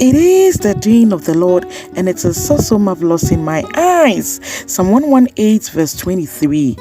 It is the doing of the Lord, and it is so marvelous in my eyes. Psalm 118 verse 23,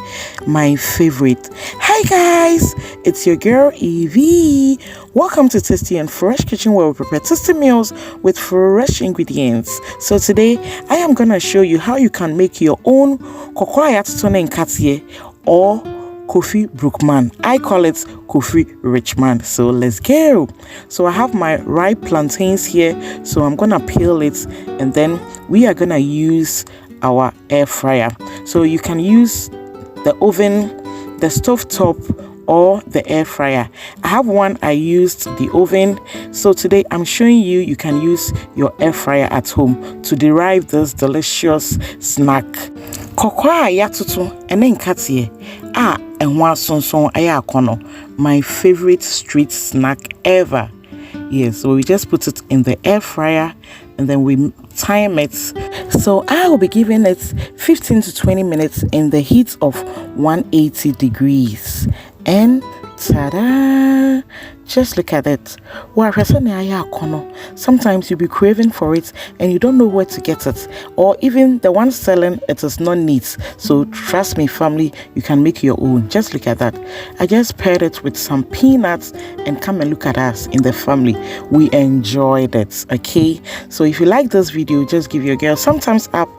my favorite. Hi guys, it's your girl Eveee. Welcome to Tasty and Fresh Kitchen, where we prepare tasty meals with fresh ingredients. So today I am gonna show you how you can make your own Nkatie or Kofi Brokeman. I call it Kofi Richman. So let's go. So I have my ripe plantains here, so I'm gonna peel it, and then we are gonna use our air fryer. So you can use the oven, the stove top, or the air fryer. I have one, I used the oven. So today I'm showing you can use your air fryer at home to derive this delicious snack. Kokwa yatutu ene Nkatie enwa sonson ayakono, my favorite street snack ever. Yes, so we just put it in the air fryer and then we time it. So I will be giving it 15 to 20 minutes in the heat of 180 degrees. And ta-da! Just look at it. Sometimes you'll be craving for it and you don't know where to get it, or even the one selling it is not neat. So trust me, family, you can make your own. Just look at that. I just paired it with some peanuts, and come and look at us in the family. We enjoyed it. Okay, so if you like this video, just give your girl some thumbs up,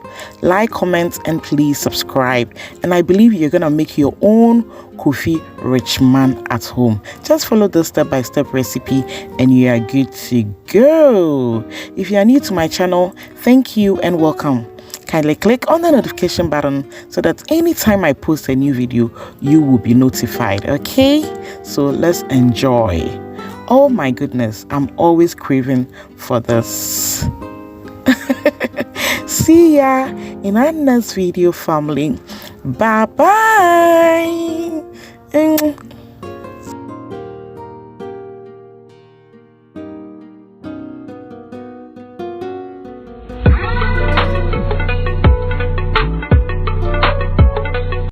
like, comment, and please subscribe. And I believe you're gonna make your own Kofi Richman at home. Just follow the step-by-step recipe and you are good to go. If you are new to my channel, thank you and welcome. Kindly click on the notification button so that anytime I post a new video, you will be notified. Okay, so let's enjoy. Oh my goodness, I'm always craving for this. See ya in our next video, family. Bye bye.